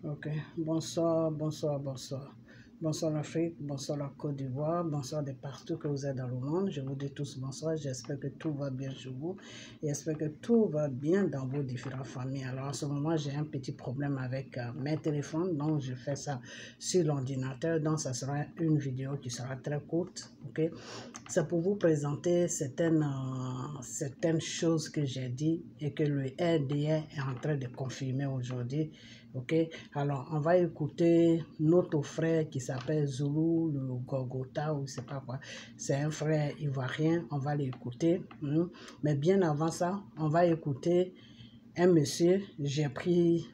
Ok, bonsoir, bonsoir, bonsoir. Bonsoir l'Afrique, bonsoir la Côte d'Ivoire, bonsoir de partout que vous êtes dans le monde. Je vous dis tous bonsoir, j'espère que tout va bien chez vous et j'espère que tout va bien dans vos différentes familles. Alors en ce moment, j'ai un petit problème avec mes téléphones, donc je fais ça sur l'ordinateur, donc ça sera une vidéo qui sera très courte, ok? C'est pour vous présenter certaines choses que j'ai dit et que le RDA est en train de confirmer aujourd'hui. Ok, alors on va écouter notre frère qui s'appelle Zulu, le Golgotha ou je sais pas quoi. C'est un frère ivoirien, on va l'écouter. Mais bien avant ça, on va écouter un monsieur. J'ai pris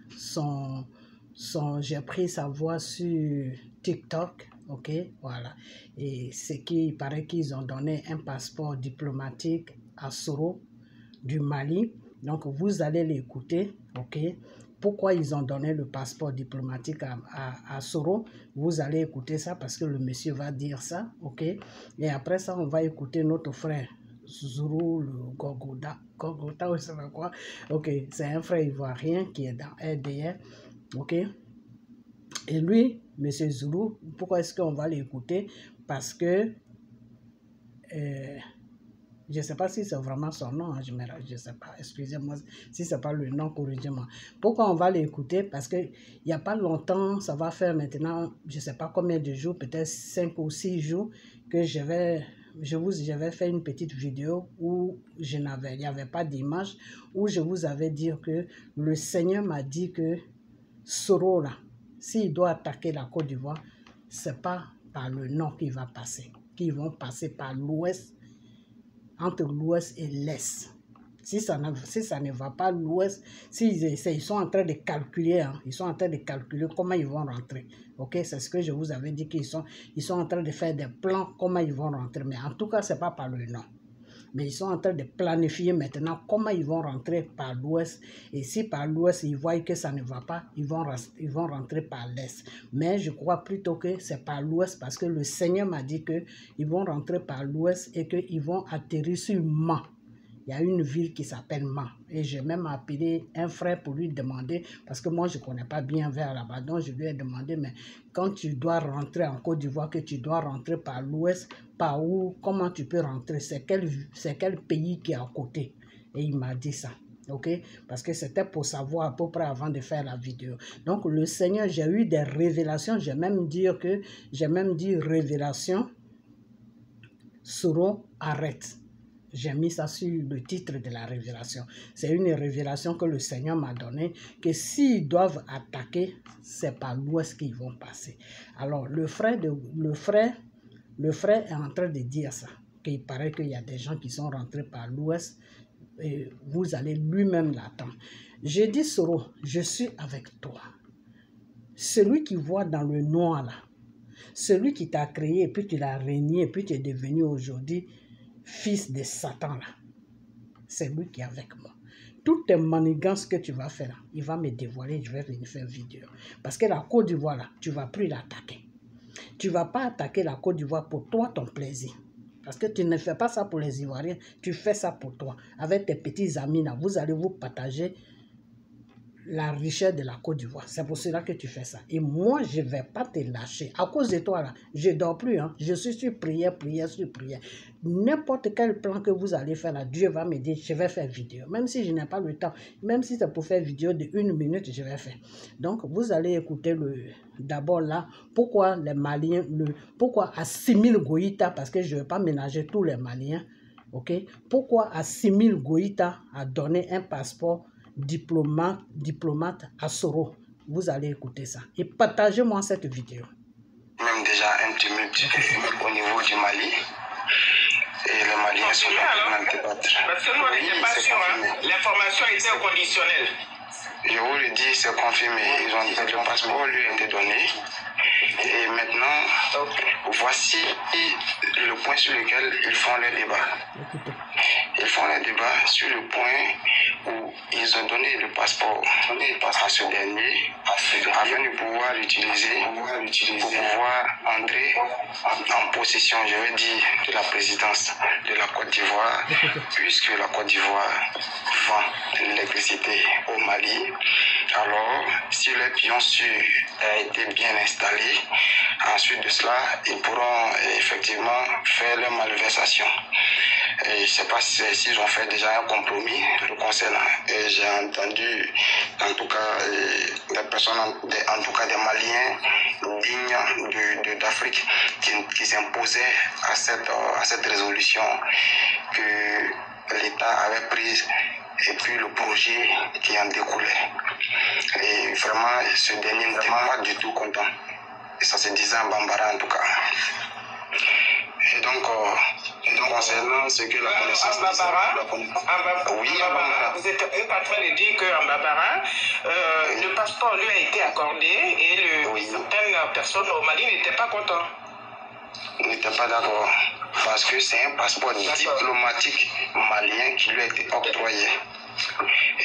j'ai pris sa voix sur TikTok. Ok, voilà. Et c'est qu'il paraît qu'ils ont donné un passeport diplomatique à Soro du Mali. Donc, vous allez l'écouter, ok? Pourquoi ils ont donné le passeport diplomatique à Soro? Vous allez écouter ça parce que le monsieur va dire ça, ok? Et après ça, on va écouter notre frère Zuru, le Golgotha, ou je sais pas quoi. Ok, c'est un frère ivoirien qui est dans RDR, ok? Et lui, monsieur Zulu, pourquoi est-ce qu'on va l'écouter? Parce que je ne sais pas si c'est vraiment son nom, hein, je ne sais pas, excusez-moi si ce n'est pas le nom, corrigez-moi. Pourquoi on va l'écouter? Parce qu'il n'y a pas longtemps, ça va faire maintenant, je ne sais pas combien de jours, peut-être 5 ou 6 jours, que j'avais fait une petite vidéo où il n'y avait pas d'image, où je vous avais dit que le Seigneur m'a dit que Soro, là, s'il doit attaquer la Côte d'Ivoire, ce n'est pas par le nord qu'il va passer, qu'ils vont passer par l'ouest, entre l'ouest et l'est. Si ça ne va pas l'ouest, ils sont en train de calculer, hein, ils sont en train de calculer comment ils vont rentrer. Ok, c'est ce que je vous avais dit qu'ils sont en train de faire des plans, comment ils vont rentrer. Mais en tout cas, ce n'est pas par le nord. Mais ils sont en train de planifier maintenant comment ils vont rentrer par l'ouest. Et si par l'ouest, ils voient que ça ne va pas, ils vont rentrer par l'est. Mais je crois plutôt que c'est par l'ouest parce que le Seigneur m'a dit qu'ils vont rentrer par l'ouest et qu'ils vont atterrir sur Mans. Il y a une ville qui s'appelle Mans. Et j'ai même appelé un frère pour lui demander, parce que moi, je ne connais pas bien vers là-bas. Donc, je lui ai demandé, mais quand tu dois rentrer en Côte d'Ivoire, que tu dois rentrer par l'ouest, par où, comment tu peux rentrer? C'est quel pays qui est à côté? Et il m'a dit ça. Ok, parce que c'était pour savoir à peu près avant de faire la vidéo. Donc, le Seigneur, j'ai eu des révélations. J'ai même dit révélation. Soro arrête. J'ai mis ça sur le titre de la révélation. C'est une révélation que le Seigneur m'a donnée, que s'ils doivent attaquer, c'est par l'ouest qu'ils vont passer. Alors, le frère est en train de dire ça, qu'il paraît qu'il y a des gens qui sont rentrés par l'ouest, et vous allez lui-même l'attendre. J'ai dit, Soro, je suis avec toi. Celui qui voit dans le noir là, celui qui t'a créé, puis tu l'as régné, et puis tu es devenu aujourd'hui fils de Satan là. C'est lui qui est avec moi. Toutes tes manigances que tu vas faire, il va me dévoiler, je vais venir faire vidéo. Parce que la Côte d'Ivoire là, tu ne vas plus l'attaquer. Tu ne vas pas attaquer la Côte d'Ivoire pour toi, ton plaisir. Parce que tu ne fais pas ça pour les Ivoiriens, tu fais ça pour toi. Avec tes petits amis là, vous allez vous partager la richesse de la Côte d'Ivoire. C'est pour cela que tu fais ça. Et moi, je ne vais pas te lâcher. À cause de toi, là, je ne dors plus. Hein. Je suis sur prière, sur prière. N'importe quel plan que vous allez faire, là, Dieu va me dire, je vais faire vidéo. Même si je n'ai pas le temps, même si c'est pour faire vidéo de 1 minute, je vais faire. Donc, vous allez écouter d'abord là, pourquoi les Maliens, pourquoi Assimi Goïta, parce que je ne vais pas ménager tous les Maliens, ok? Pourquoi Assimi Goïta a donné un passeport diplomate à Soro. Vous allez écouter ça. Et partagez-moi cette vidéo. Même déjà un tumulte au niveau du Mali. Et les Maliens sont en train de débattre. Parce que nous, on n'était pas sûrs. L'information était conditionnelle. Je vous le dis, c'est confirmé. Le passeport lui a été donné. Et maintenant, voici le point sur lequel ils font le débat. Ils font le débat sur le point où ils ont donné le passeport à ce dernier afin de pouvoir l'utiliser pour pouvoir entrer en possession, je vais dire, de la présidence de la Côte d'Ivoire, puisque la Côte d'Ivoire vend l'électricité au Mali. Alors, si les pions sûrs ont été bien installés, ensuite de cela, ils pourront effectivement faire leur malversation. Et je ne sais pas s'ils ont fait déjà un compromis le concernant. Et j'ai entendu, en tout cas, des personnes, en tout cas des Maliens dignes d'Afrique qui s'imposaient à cette résolution que l'État avait prise et puis le projet qui en découlait. Et vraiment, ce dernier n'était pas du tout content. Et ça se disait en Bambara en tout cas. Et donc concernant ce que la connaissance oui, vous êtes en train de dire qu'en Bambara, le passeport lui a été accordé et certaines personnes au Mali n'étaient pas contentes. N'étaient pas d'accord. Parce que c'est un passeport diplomatique malien qui lui a été octroyé.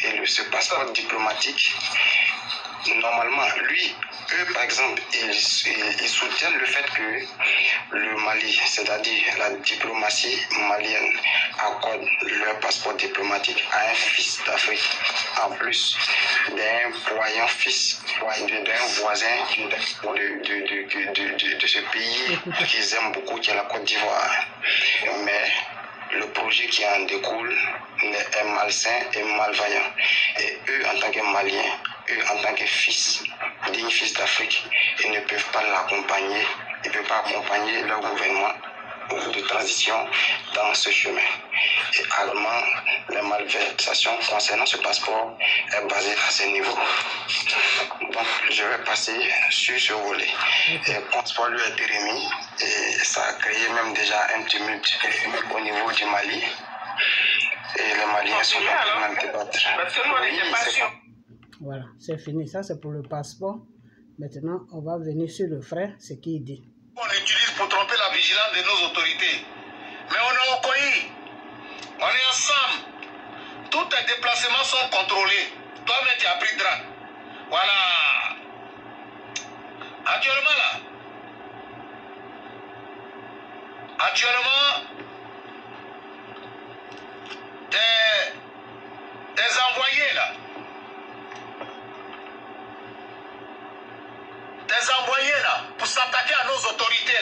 Et ce passeport diplomatique, normalement, eux par exemple, ils soutiennent le fait que le Mali, c'est-à-dire la diplomatie malienne, accorde leur passeport diplomatique à un fils d'Afrique, en plus d'un voyant fils d'un voisin de ce pays qu'ils aiment beaucoup, qui est la Côte d'Ivoire. Mais le projet qui en découle est malsain et malveillant. Et eux, en tant que Maliens, eux, en tant que dignes fils d'Afrique, ils ne peuvent pas l'accompagner, ils ne peuvent pas accompagner leur gouvernement de transition dans ce chemin. Et également, les malversations concernant ce passeport est basée à ce niveau. Donc, je vais passer sur ce volet. Et le passeport lui a été remis et ça a créé même déjà un tumulte au niveau du Mali. Et les Maliens sont en train de débattre. Voilà, c'est fini. Ça, c'est pour le passeport. Maintenant, on va venir sur le frère, ce qu'il dit. On utilise pour tromper la vigilance de nos autorités. Mais on est au pays. On est ensemble. Tous tes déplacements sont contrôlés. Toi-même, tu as pris drap. Voilà. Actuellement, tes envoyés, pour s'attaquer à nos autorités,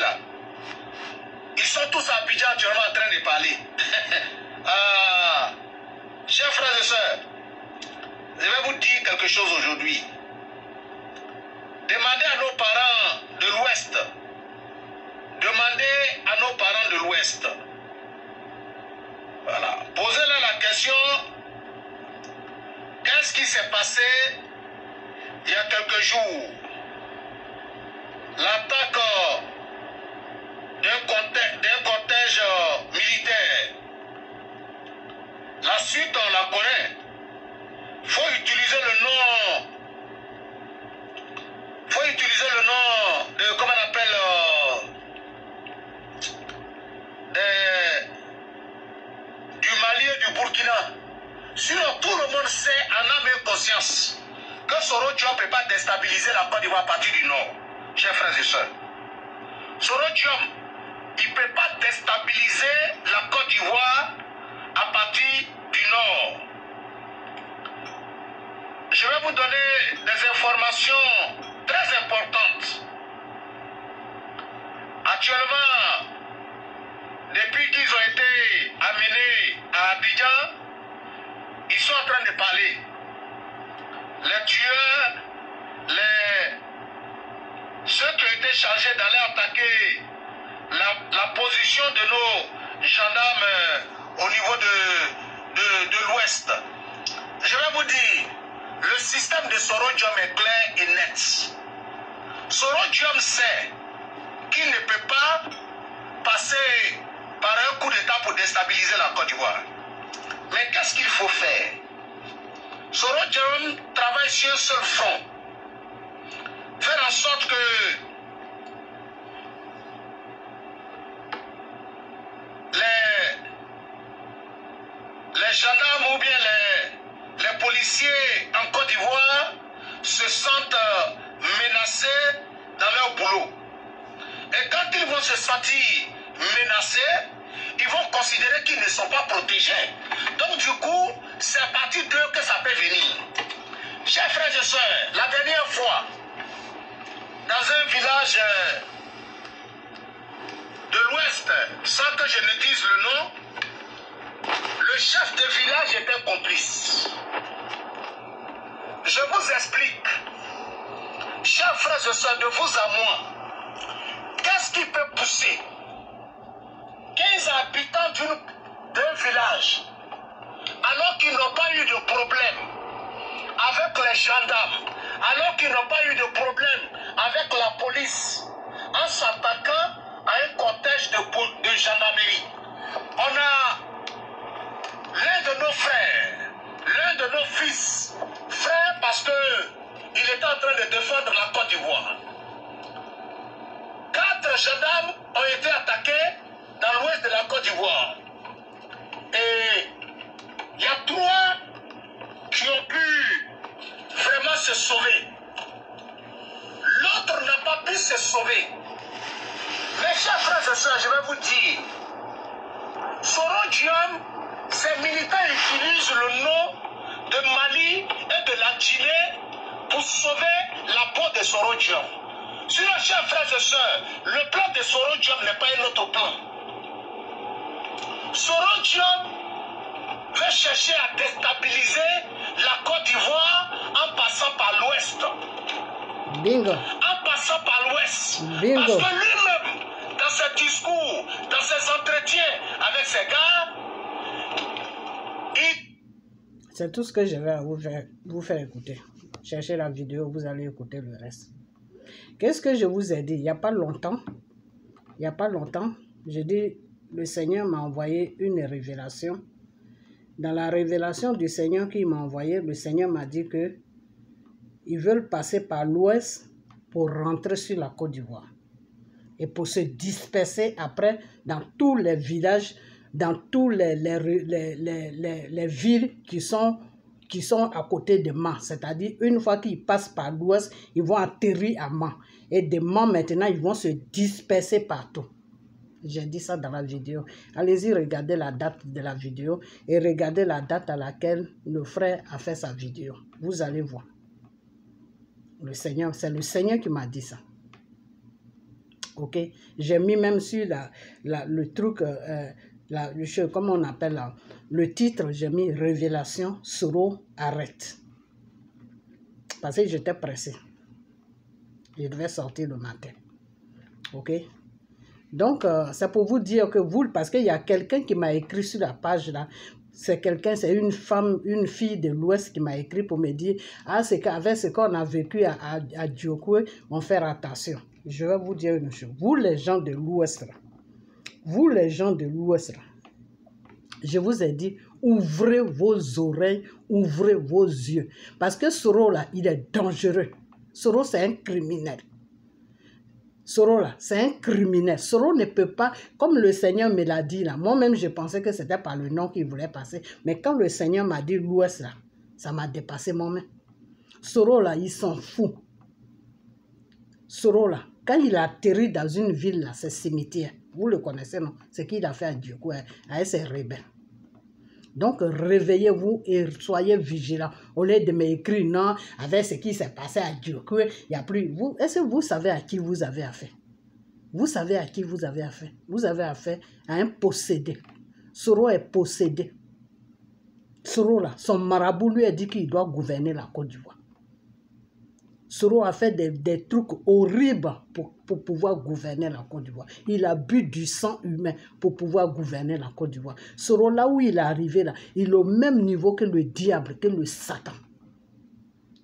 ils sont tous à Abidjan actuellement en train de parler. Chers frères et sœurs, je vais vous dire quelque chose aujourd'hui. Demandez à nos parents de l'Ouest. Demandez à nos parents de l'Ouest. Voilà. Posez-leur la question, qu'est-ce qui s'est passé il y a quelques jours? L'attaque d'un cortège militaire. La suite, on la connaît. Il faut utiliser le nom. De, comment on appelle, du Mali et du Burkina. Sinon, tout le monde sait en âme et conscience que Soro Diop ne peut pas déstabiliser la Côte d'Ivoire à partir du Nord. Chers frères et sœurs, Soro Diop, il ne peut pas déstabiliser la Côte d'Ivoire à partir du Nord. Je vais vous donner des informations très importantes. Actuellement, depuis qu'ils ont été amenés à Abidjan, ils sont en train de parler. Les tueurs, ceux qui ont été chargés d'aller attaquer la position de nos gendarmes au niveau de l'Ouest. Je vais vous dire, le système de Soro Diop est clair et net. Soro Diop sait qu'il ne peut pas passer par un coup d'État pour déstabiliser la Côte d'Ivoire. Mais qu'est-ce qu'il faut faire? Soro Diop travaille sur un seul front. Faire en sorte que les gendarmes ou bien menacés dans leur boulot. Et quand ils vont se sentir menacés, ils vont considérer qu'ils ne sont pas protégés. Donc du coup, c'est à partir d'eux que ça peut venir. Chers frères et sœurs, la dernière fois, dans un village de l'Ouest, sans que je ne dise le nom, le chef de village était complice. Je vous explique, chers frères et sœurs, de vous à moi, qu'est-ce qui peut pousser 15 habitants d'un village, alors qu'ils n'ont pas eu de problème avec les gendarmes, alors qu'ils n'ont pas eu de problème avec la police, en s'attaquant à un cortège de gendarmerie. On a l'un de nos frères, l'un de nos fils, frère parce qu'il était en train de défendre la Côte d'Ivoire. 4 gendarmes ont été attaqués dans l'ouest de la Côte d'Ivoire. Et il y a 3 qui ont pu vraiment se sauver. L'autre n'a pas pu se sauver. Mes chers frères et sœurs, je vais vous dire, Soro-Diom, ces militaires utilisent le nom de Mali et de la Guinée pour sauver la peau de Soro-Diom. Sinon, chers frères et sœurs, le plan de Soro-Diom n'est pas un autre plan. Soro-Diom veut chercher à déstabiliser la Côte d'Ivoire en passant par l'Ouest. Bingo. En passant par l'Ouest. Bingo. Parce que lui-même, dans ses discours, dans ses entretiens avec ses gars, c'est tout ce que je vais vous faire écouter. Cherchez la vidéo, vous allez écouter le reste. Qu'est-ce que je vous ai dit? Il n'y a pas longtemps, j'ai dit, le Seigneur m'a envoyé une révélation. Dans la révélation du Seigneur qu'il m'a envoyé, le Seigneur m'a dit que ils veulent passer par l'ouest pour rentrer sur la Côte d'Ivoire. Et pour se disperser après dans tous les villages, dans tous les villes qui sont à côté de Mans. C'est-à-dire, une fois qu'ils passent par l'ouest, ils vont atterrir à Mans. Et de Mans, maintenant, ils vont se disperser partout. J'ai dit ça dans la vidéo. Allez-y, regardez la date de la vidéo et regardez la date à laquelle le frère a fait sa vidéo. Vous allez voir. Le Seigneur, c'est le Seigneur qui m'a dit ça. Ok? J'ai mis même sur le truc, comment on appelle là, le titre, j'ai mis Révélation, Soro arrête. Parce que j'étais pressé. Je devais sortir le matin. Ok? Donc, c'est pour vous dire que vous, parce qu'il y a quelqu'un qui m'a écrit sur la page là, c'est une femme, une fille de l'Ouest qui m'a écrit pour me dire, ah, c'est qu'avec ce qu'on a vécu à Djokwe, on fait attention. Je vais vous dire une chose, vous les gens de l'Ouest là, je vous ai dit, ouvrez vos oreilles, ouvrez vos yeux. Parce que Soro là, il est dangereux. Soro, c'est un criminel. Soro là, c'est un criminel. Soro ne peut pas, comme le Seigneur me l'a dit là, moi-même je pensais que c'était par le nom qu'il voulait passer. Mais quand le Seigneur m'a dit l'Ouest là, ça m'a dépassé moi-même. Soro là, il s'en fout. Soro là, quand il a atterri dans une ville là, c'est cimetière. Vous le connaissez, non? C'est ce qu'il a fait à Djokwe, avec ses rebelles. Donc, réveillez-vous et soyez vigilants. Au lieu de m'écrire, non, avec ce qui s'est passé à Djokwe, il n'y a plus. Est-ce que vous savez à qui vous avez affaire? Vous savez à qui vous avez affaire? Vous avez affaire à un possédé. Soro est possédé. Soro, là, son marabout lui a dit qu'il doit gouverner la Côte d'Ivoire. Soro a fait des trucs horribles pour pouvoir gouverner la Côte d'Ivoire. Il a bu du sang humain pour pouvoir gouverner la Côte d'Ivoire. Soro, là où il est arrivé, là, il est au même niveau que le diable, que le Satan.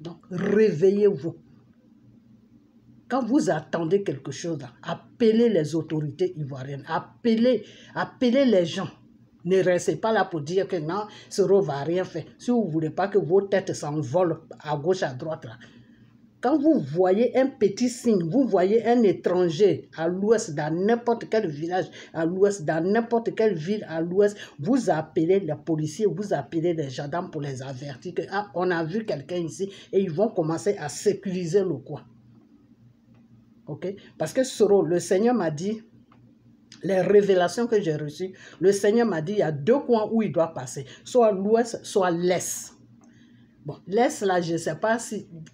Donc, réveillez-vous. Quand vous attendez quelque chose, là, appelez les autorités ivoiriennes, appelez les gens. Ne restez pas là pour dire que non, Soro ne va rien faire. Si vous ne voulez pas que vos têtes s'envolent à gauche, à droite, là, Quand vous voyez un petit signe, vous voyez un étranger à l'ouest, dans n'importe quel village à l'ouest, dans n'importe quelle ville à l'ouest, vous appelez les policiers, vous appelez les gendarmes pour les avertir que on a vu quelqu'un ici et ils vont commencer à sécuriser le coin. Ok? Parce que Soro, le Seigneur m'a dit, les révélations que j'ai reçues, le Seigneur m'a dit il y a 2 coins où il doit passer, soit l'ouest, soit l'est. Bon, l'Est, là, je ne sais pas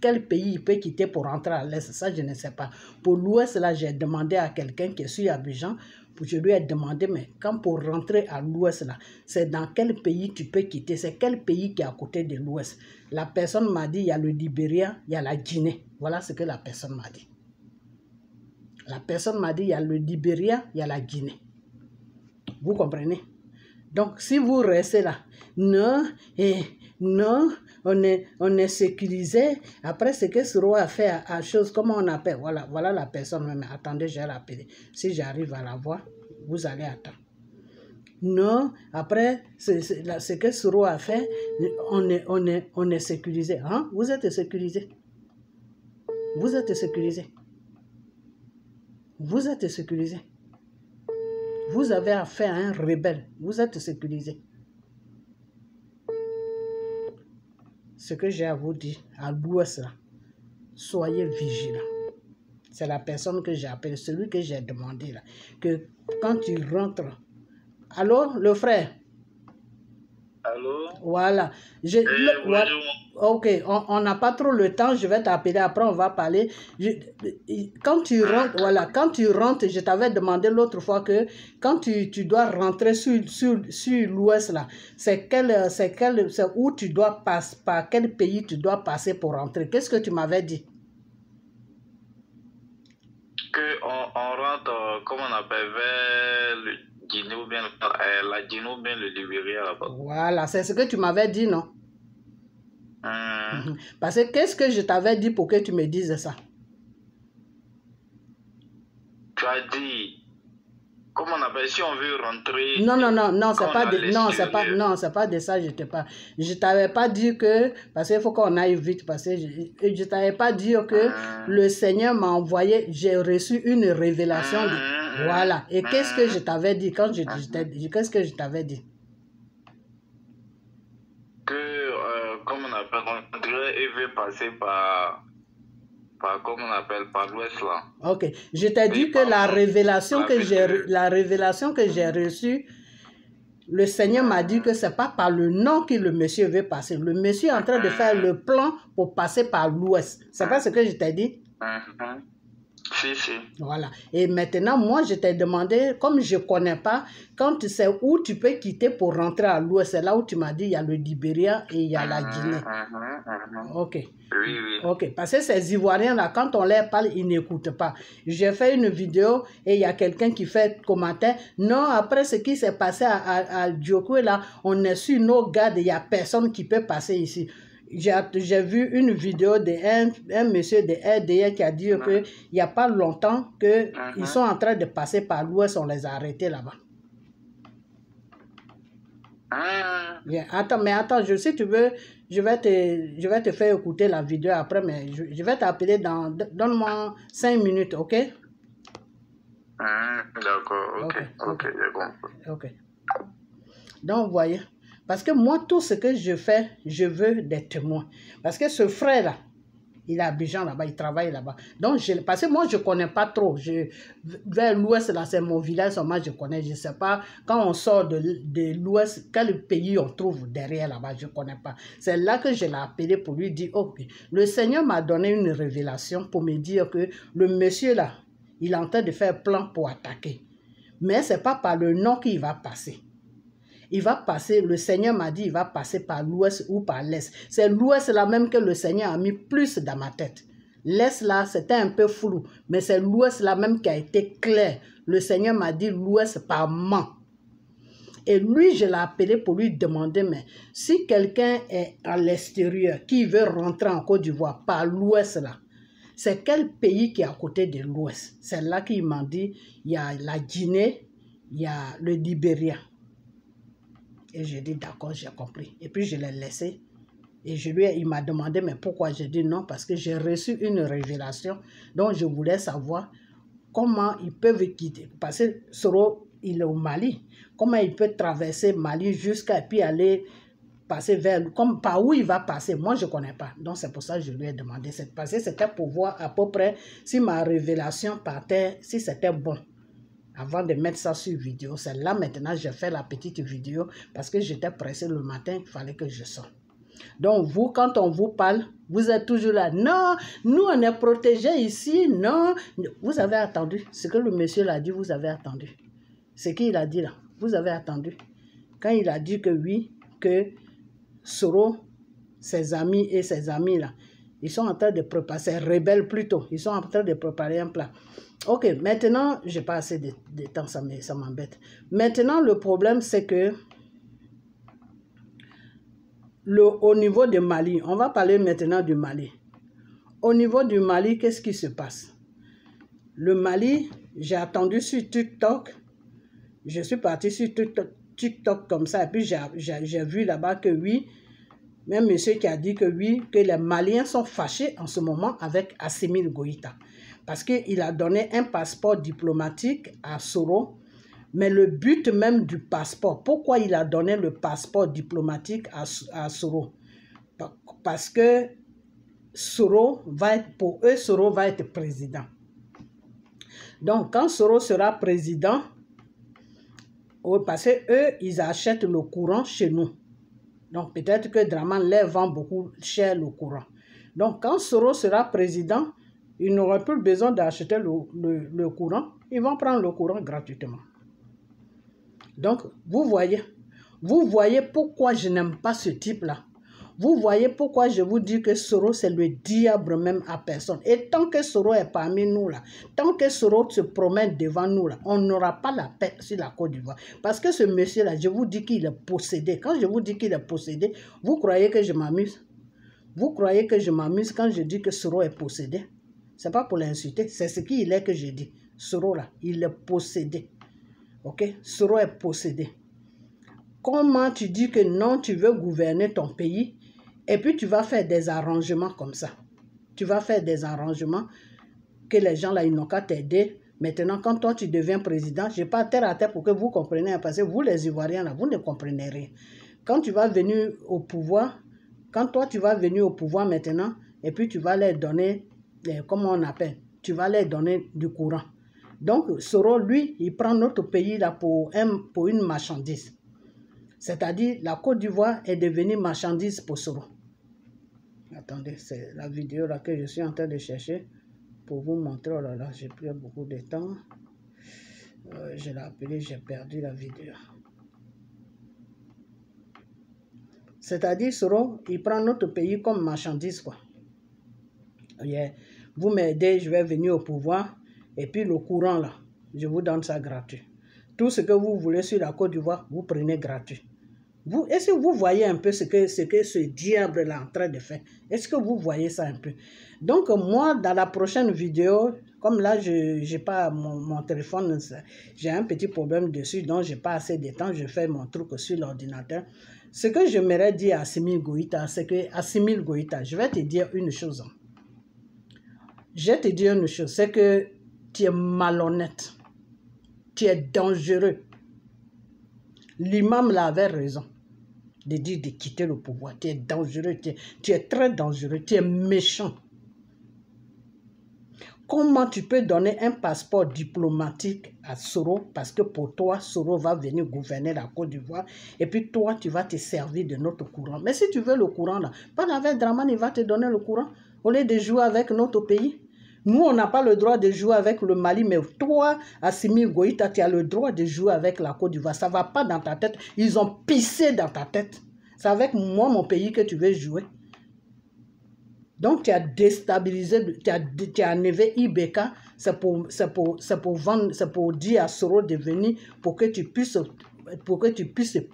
quel pays il peut quitter pour rentrer à l'Est. Ça, je ne sais pas. Pour l'Ouest, là, j'ai demandé à quelqu'un qui est sur Abidjan. Je lui ai demandé, mais quand pour rentrer à l'Ouest, là, c'est dans quel pays tu peux quitter? C'est quel pays qui est à côté de l'Ouest? La personne m'a dit, il y a le Libéria, il y a la Guinée. Voilà ce que la personne m'a dit. La personne m'a dit, il y a le Libéria, il y a la Guinée. Vous comprenez? Donc, si vous restez là, non, non, on est sécurisé. Après, ce que ce roi a fait à chose, comment on appelle? Voilà la personne. Mais attendez, je vais l'appeler. Si j'arrive à la voir, vous allez attendre. Non, après, ce que ce roi a fait, on est sécurisé. Hein? Vous êtes sécurisé. Vous êtes sécurisé. Vous êtes sécurisé. Vous avez affaire à un rebelle. Vous êtes sécurisé. Ce que j'ai à vous dire, à l'ouest, soyez vigilants. C'est la personne que j'ai appelée, celui que j'ai demandé, là, que quand tu rentres... Allô, le frère? Allô? Voilà. Ok, on n'a pas trop le temps, je vais t'appeler, après on va parler. Quand tu rentres, voilà, quand tu rentres, je t'avais demandé l'autre fois que quand tu dois rentrer sur l'ouest, là, c'est où tu dois passer, par quel pays tu dois passer pour rentrer. Qu'est-ce que tu m'avais dit? On rentre, comment on appelle, vers le Guinée ou bien la Guinée ou bien le Libéria là-bas. Voilà, c'est ce que tu m'avais dit, non? Parce que qu'est-ce que je t'avais dit pour que tu me dises ça? Tu as dit, comment on appelle, si on veut rentrer... Non, c'est pas de ça je te parle. Je t'avais pas dit que, parce qu'il faut qu'on aille vite, parce que je t'avais pas dit que le Seigneur m'a envoyé, j'ai reçu une révélation. Voilà. Et qu'est-ce que je t'avais dit quand qu'est-ce que je t'avais dit? Que, comment on appelle, il veut passer par comment on appelle, par l'ouest là. Ok. Je t'ai dit que la révélation que j'ai reçue, le Seigneur m'a dit que c'est pas par le nord que le monsieur veut passer. Le monsieur est en train de faire le plan pour passer par l'ouest. C'est pas ce que je t'ai dit? Si. Voilà. Et maintenant, moi, je t'ai demandé, comme je ne connais pas, quand tu sais où tu peux quitter pour rentrer à l'ouest, c'est là où tu m'as dit, il y a le Libéria et il y a la Guinée. Ok. Oui. Ok. Parce que ces Ivoiriens-là, quand on leur parle, ils n'écoutent pas. J'ai fait une vidéo et il y a quelqu'un qui fait commentaire. Non, après ce qui s'est passé à Djokwe, là, on est sur nos gardes, il n'y a personne qui peut passer ici. J'ai vu une vidéo d'un monsieur de RDA qui a dit qu'il n'y a pas longtemps qu'ils sont en train de passer par l'ouest, on les a arrêtés là-bas. Attends, si tu veux, je vais te faire écouter la vidéo après, mais je vais t'appeler donne-moi 5 minutes, ok? D'accord, ok, j'ai compris. Ok. Donc, vous voyez. Parce que moi, tout ce que je fais, je veux des témoins. Parce que ce frère-là, il est à Abidjan là-bas, il travaille là-bas. Donc, parce que moi, je ne connais pas trop. Vers l'ouest, là, c'est mon village, moi, je connais. Je ne sais pas, quand on sort de l'ouest, quel pays on trouve derrière là-bas, je ne connais pas. C'est là que je l'ai appelé pour lui dire, ok, le Seigneur m'a donné une révélation pour me dire que le monsieur là, il est en train de faire plan pour attaquer. Mais ce n'est pas par le nord qu'il va passer. Il va passer, le Seigneur m'a dit, il va passer par l'ouest ou par l'est. C'est l'ouest là même que le Seigneur a mis plus dans ma tête. L'est là, c'était un peu flou, mais c'est l'ouest là même qui a été clair. Le Seigneur m'a dit l'ouest par Mans. Et lui, je l'ai appelé pour lui demander, mais si quelqu'un est à l'extérieur, qui veut rentrer en Côte d'Ivoire par l'ouest là, c'est quel pays qui est à côté de l'ouest? C'est là qu'il m'a dit, il y a la Guinée, il y a le Libéria. Et j'ai dit, d'accord, j'ai compris. Et puis, je l'ai laissé. Et il m'a demandé, mais pourquoi? J'ai dit non, parce que j'ai reçu une révélation dont je voulais savoir comment ils peuvent quitter. Parce que Soro, il est au Mali. Comment il peut traverser Mali jusqu'à puis aller passer vers... Comme par où il va passer, moi je ne connais pas. Donc c'est pour ça que je lui ai demandé. Parce que c'était pour voir à peu près si ma révélation partait, si c'était bon. Avant de mettre ça sur vidéo. C'est là maintenant j'ai fait la petite vidéo parce que j'étais pressé le matin, il fallait que je sorte. Donc vous, quand on vous parle, vous êtes toujours là. Non, nous on est protégés ici, non. Vous avez attendu. Ce que le monsieur l'a dit, vous avez attendu. Ce qu'il a dit là, vous avez attendu. Quand il a dit que oui, que Soro, ses amis et ses amis là, ils sont en train de préparer, ces rebelles plutôt, ils sont en train de préparer un plan. Ok, maintenant, j'ai pas assez de temps, ça m'embête. Maintenant, le problème, c'est que au niveau du Mali, on va parler maintenant du Mali. Au niveau du Mali, qu'est-ce qui se passe? Le Mali, j'ai attendu sur TikTok. Je suis parti sur TikTok comme ça. Et puis, j'ai vu là-bas que oui, même monsieur qui a dit que oui, que les Maliens sont fâchés en ce moment avec Assimi Goïta. Parce qu'il a donné un passeport diplomatique à Soro. Mais le but même du passeport, pourquoi il a donné le passeport diplomatique à Soro? Parce que Soro va être, pour eux, Soro va être président. Donc, quand Soro sera président, parce qu'eux, ils achètent le courant chez nous. Donc, peut-être que Draman leur vend beaucoup cher le courant. Donc, quand Soro sera président, ils n'auront plus besoin d'acheter le courant. Ils vont prendre le courant gratuitement. Donc, vous voyez pourquoi je n'aime pas ce type-là. Vous voyez pourquoi je vous dis que Soro, c'est le diable même à personne. Et tant que Soro est parmi nous, là, tant que Soro se promène devant nous, là, on n'aura pas la paix sur la Côte d'Ivoire. Parce que ce monsieur-là, je vous dis qu'il est possédé. Quand je vous dis qu'il est possédé, vous croyez que je m'amuse? Vous croyez que je m'amuse quand je dis que Soro est possédé? Ce n'est pas pour l'insulter, c'est ce qu'il est que je dis. Soro, là, il est possédé. Ok? Soro est possédé. Comment tu dis que non, tu veux gouverner ton pays et puis tu vas faire des arrangements comme ça? Tu vas faire des arrangements que les gens là, ils n'ont qu'à t'aider. Maintenant, quand toi, tu deviens président, je n'ai pas terre à terre pour que vous compreniez, parce que vous, les Ivoiriens, là, vous ne comprenez rien. Quand tu vas venir au pouvoir, quand toi, tu vas venir au pouvoir maintenant, et puis tu vas leur donner, comment on appelle? Tu vas leur donner du courant. Donc, Soro, lui, il prend notre pays là pour une marchandise. C'est-à-dire, la Côte d'Ivoire est devenue marchandise pour Soro. Attendez, c'est la vidéo là que je suis en train de chercher pour vous montrer. Oh là là, j'ai pris beaucoup de temps. Je l'ai appelé, j'ai perdu la vidéo. C'est-à-dire, Soro, il prend notre pays comme marchandise, quoi. Yeah. Vous m'aidez, je vais venir au pouvoir. Et puis le courant, là, je vous donne ça gratuit. Tout ce que vous voulez sur la Côte d'Ivoire, vous prenez gratuit. Est-ce que vous voyez un peu ce que ce diable est en train de faire? Est-ce que vous voyez ça un peu? Donc, moi, dans la prochaine vidéo, comme là, je n'ai pas mon téléphone, j'ai un petit problème dessus, donc je n'ai pas assez de temps, je fais mon truc sur l'ordinateur. Ce que j'aimerais dire à Assimi Goïta, c'est que Assimi Goïta, je vais te dire une chose. Je vais te dire une chose, c'est que tu es malhonnête, tu es dangereux. L'imam avait raison de dire de quitter le pouvoir. Tu es dangereux, tu es très dangereux, tu es méchant. Comment tu peux donner un passeport diplomatique à Soro parce que pour toi, Soro va venir gouverner la Côte d'Ivoire et puis toi, tu vas te servir de notre courant. Mais si tu veux le courant, là, pas avec Draman, il va te donner le courant au lieu de jouer avec notre pays. Nous, on n'a pas le droit de jouer avec le Mali, mais toi, Assimi Goïta, tu as le droit de jouer avec la Côte d'Ivoire. Ça ne va pas dans ta tête. Ils ont pissé dans ta tête. C'est avec moi, mon pays, que tu veux jouer. Donc, tu as déstabilisé, tu as enlevé Ibeka. C'est pour dire à Soro de venir pour que tu puisses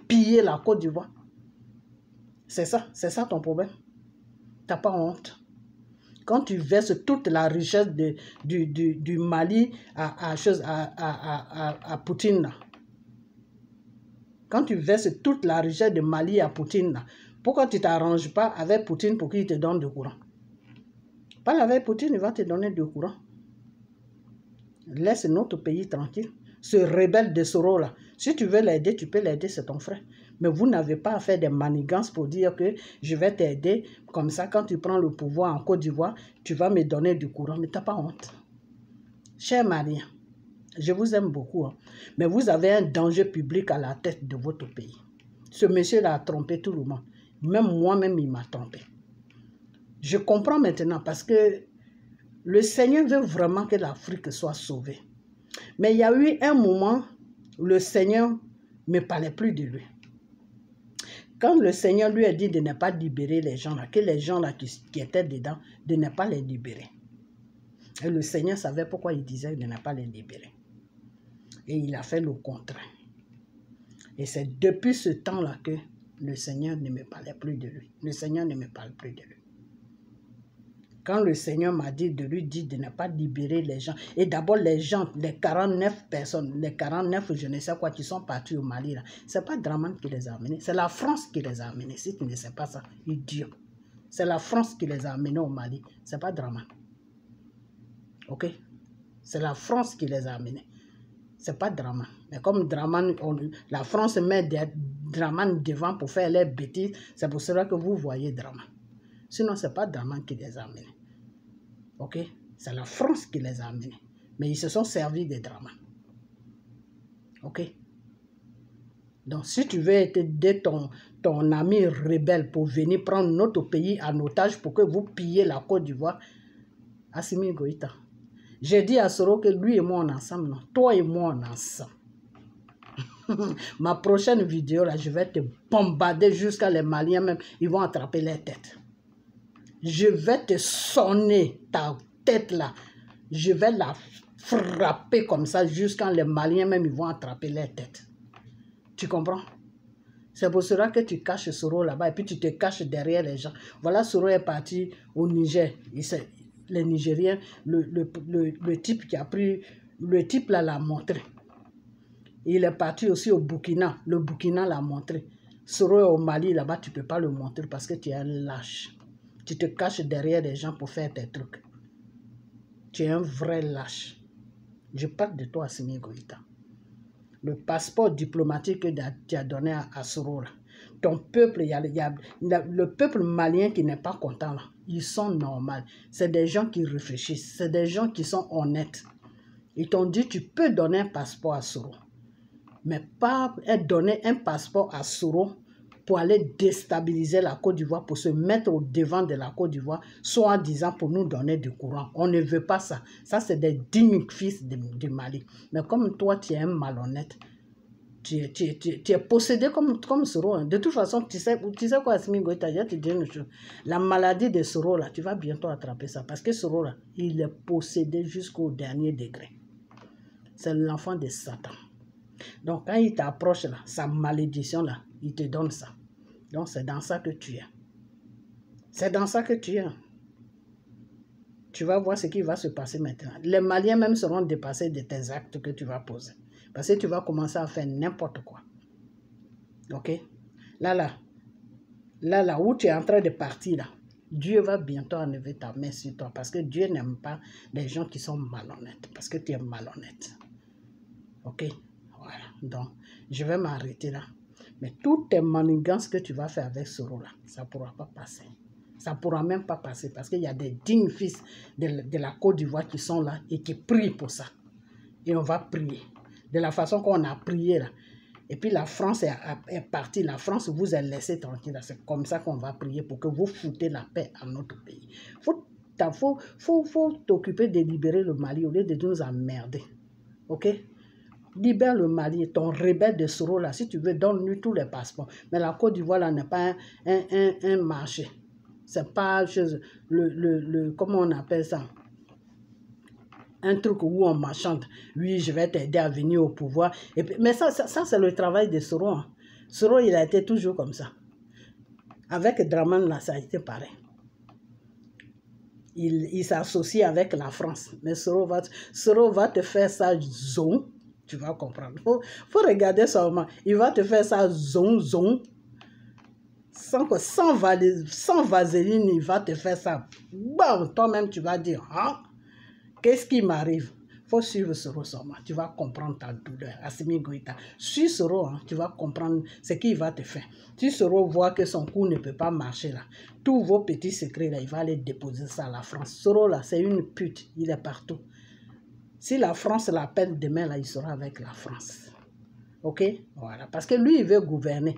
piller la Côte d'Ivoire. C'est ça ton problème. Tu n'as pas honte. Quand tu verses toute la richesse du Mali à Poutine, là. Quand tu verses toute la richesse du Mali à Poutine, là, Pourquoi tu ne t'arranges pas avec Poutine pour qu'il te donne du courant? Parle avec Poutine, il va te donner du courant. Laisse notre pays tranquille. Ce rebelle de Soro là, si tu veux l'aider, tu peux l'aider, c'est ton frère. Mais vous n'avez pas à faire des manigances pour dire que je vais t'aider. Comme ça, quand tu prends le pouvoir en Côte d'Ivoire, tu vas me donner du courant. Mais tu n'as pas honte. Cher Malien, je vous aime beaucoup. Hein, mais vous avez un danger public à la tête de votre pays. Ce monsieur-là a trompé tout le monde. Même moi-même, il m'a trompé. Je comprends maintenant parce que le Seigneur veut vraiment que l'Afrique soit sauvée. Mais il y a eu un moment où le Seigneur ne me parlait plus de lui. Quand le Seigneur lui a dit de ne pas libérer les gens là, que les gens là qui étaient dedans, de ne pas les libérer. Et le Seigneur savait pourquoi il disait de ne pas les libérer. Et il a fait le contraire. Et c'est depuis ce temps-là que le Seigneur ne me parlait plus de lui. Le Seigneur ne me parle plus de lui. Quand le Seigneur m'a dit de lui dire de ne pas libérer les gens, et d'abord les gens, les 49 personnes, les 49 je ne sais quoi qui sont partis au Mali, ce n'est pas Draman qui les a amenés, c'est la France qui les a amenés. Si tu ne sais pas ça, idiot. C'est la France qui les a amenés au Mali, ce n'est pas Draman. Ok? C'est la France qui les a amenés. Ce n'est pas Draman. Mais comme Draman, la France met Draman devant pour faire les bêtises, c'est pour cela que vous voyez Draman. Sinon, ce n'est pas Draman qui les a amenés. Ok? C'est la France qui les a amenés. Mais ils se sont servis des Draman. Ok? Donc, si tu veux aider ton ami rebelle pour venir prendre notre pays en otage pour que vous pillez la Côte d'Ivoire, Assimi Goïta. J'ai dit à Soro que lui et moi on est ensemble. Non, toi et moi on est ensemble. Ma prochaine vidéo, là, je vais te bombarder jusqu'à les Maliens même. Ils vont attraper les têtes. Je vais te sonner ta tête là. Je vais la frapper comme ça jusqu'à les Maliens même ils vont attraper les têtes. Tu comprends? C'est pour cela que tu caches Soro là-bas et puis tu te caches derrière les gens. Voilà, Soro est parti au Niger. Les Nigériens, le type qui a pris, le type là l'a montré. Il est parti aussi au Burkina. Le Burkina l'a montré. Soro est au Mali là-bas, tu ne peux pas le montrer parce que tu es un lâche. Tu te caches derrière les gens pour faire tes trucs. Tu es un vrai lâche. Je parle de toi, Assimi Goïta. Le passeport diplomatique que tu as donné à Soro, là. Ton peuple, le peuple malien qui n'est pas content, là, ils sont normaux. C'est des gens qui réfléchissent. C'est des gens qui sont honnêtes. Ils t'ont dit, tu peux donner un passeport à Soro. Mais pas donner un passeport à Soro pour aller déstabiliser la Côte d'Ivoire, pour se mettre au devant de la Côte d'Ivoire, soit en disant pour nous donner du courant. On ne veut pas ça. Ça, c'est des dignes fils du Mali. Mais comme toi, tu es un malhonnête, tu es possédé comme Soro. De toute façon, tu sais quoi, Assimi Goïta, je te dis une chose. La maladie de Soro, là, tu vas bientôt attraper ça. Parce que Soro, là, il est possédé jusqu'au dernier degré. C'est l'enfant de Satan. Donc, quand il t'approche, là, sa malédiction, là, il te donne ça. Donc, c'est dans ça que tu es. C'est dans ça que tu es. Tu vas voir ce qui va se passer maintenant. Les Maliens même seront dépassés de tes actes que tu vas poser. Parce que tu vas commencer à faire n'importe quoi. Ok? Là, où tu es en train de partir, là, Dieu va bientôt enlever ta main sur toi. Parce que Dieu n'aime pas les gens qui sont malhonnêtes. Parce que tu es malhonnête. Ok? Voilà. Donc, je vais m'arrêter là. Mais toutes tes manigances que tu vas faire avec Soro là, ça ne pourra pas passer. Ça ne pourra même pas passer parce qu'il y a des dignes fils de la Côte d'Ivoire qui sont là et qui prient pour ça. Et on va prier. De la façon qu'on a prié là. Et puis la France est partie. La France vous a laissé tranquille. C'est comme ça qu'on va prier pour que vous foutez la paix à notre pays. Faut t'occuper de libérer le Mali au lieu de nous emmerder. Ok? Libère le Mali, ton rebelle de Soro là, si tu veux, donne-lui tous les passeports. Mais la Côte d'Ivoire là n'est pas un marché. C'est pas comment on appelle ça? Un truc où on marchande. Oui, je vais t'aider à venir au pouvoir. Et puis, mais ça c'est le travail de Soro. Hein. Soro, il a été toujours comme ça. Avec Draman là, ça a été pareil. Il s'associe avec la France. Mais Soro va te faire ça zone. Tu vas comprendre. Faut regarder seulement. Il va te faire ça zon. sans vaseline, il va te faire ça. Bon, toi-même, tu vas dire, hein, qu'est-ce qui m'arrive? Il faut suivre Soro seulement. Tu vas comprendre ta douleur. Assimi Goïta. Suis Soro, hein, tu vas comprendre ce qu'il va te faire. Si Soro voit que son cou ne peut pas marcher là, tous vos petits secrets là, il va aller déposer ça à la France. Soro là, c'est une pute. Il est partout. Si la France l'appelle demain là, il sera avec la France. Ok? Voilà. Parce que lui, il veut gouverner.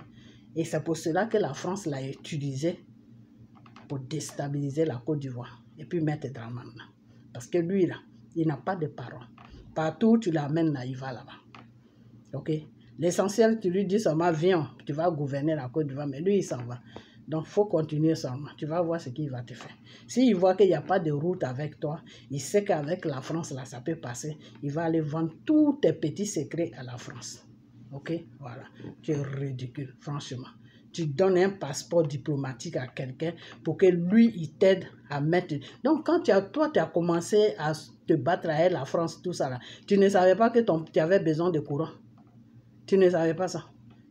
Et c'est pour cela que la France l'a utilisé pour déstabiliser la Côte d'Ivoire. Et puis mettre Dramane là. Parce que lui là, il n'a pas de parole. Partout où tu l'amènes là, il va là-bas. Ok? L'essentiel, tu lui dis seulement, viens, tu vas gouverner la Côte d'Ivoire, mais lui, il s'en va. Donc, il faut continuer seulement. Tu vas voir ce qu'il va te faire. S'il voit qu'il n'y a pas de route avec toi, il sait qu'avec la France, là, ça peut passer. Il va aller vendre tous tes petits secrets à la France. Ok? Voilà. Tu es ridicule, franchement. Tu donnes un passeport diplomatique à quelqu'un pour que lui, il t'aide à mettre... Donc, quand toi, tu as commencé à te battre avec la France, tout ça là, tu ne savais pas que tu avais besoin de courant. Tu ne savais pas ça.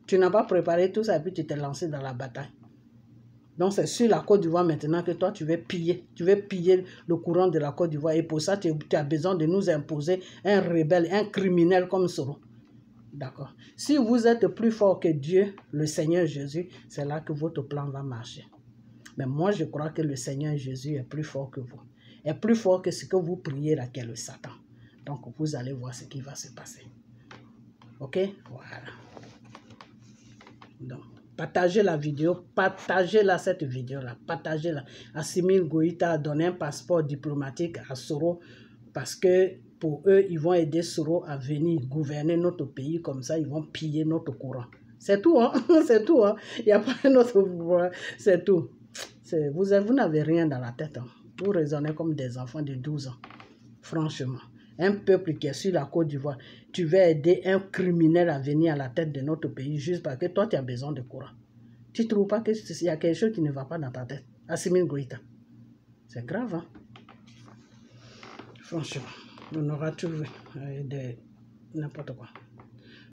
Tu n'as pas préparé tout ça et puis tu t'es lancé dans la bataille. Donc, c'est sur la Côte d'Ivoire maintenant que toi, tu veux piller. Tu veux piller le courant de la Côte d'Ivoire. Et pour ça, tu as besoin de nous imposer un rebelle, un criminel comme Soro. D'accord. Si vous êtes plus fort que Dieu, le Seigneur Jésus, c'est là que votre plan va marcher. Mais moi, je crois que le Seigneur Jésus est plus fort que vous. Est plus fort que ce que vous priez là, qu'est le Satan. Donc, vous allez voir ce qui va se passer. Ok? Voilà. Donc, partagez la vidéo. Partagez-la, cette vidéo-là. Partagez-la. Assimi Goïta a donné un passeport diplomatique à Soro parce que pour eux, ils vont aider Soro à venir gouverner notre pays. Comme ça, ils vont piller notre courant. C'est tout, hein? C'est tout, hein? Il n'y a pas un autre pouvoir. C'est tout. Vous n'avez rien dans la tête, hein? Vous raisonnez comme des enfants de 12 ans. Franchement. Un peuple qui est sur la Côte d'Ivoire, tu veux aider un criminel à venir à la tête de notre pays juste parce que toi, tu as besoin de courant. Tu ne trouves pas qu'il y a quelque chose qui ne va pas dans ta tête? Assimi Goïta. C'est grave, hein? Franchement. On aura trouvé de n'importe quoi.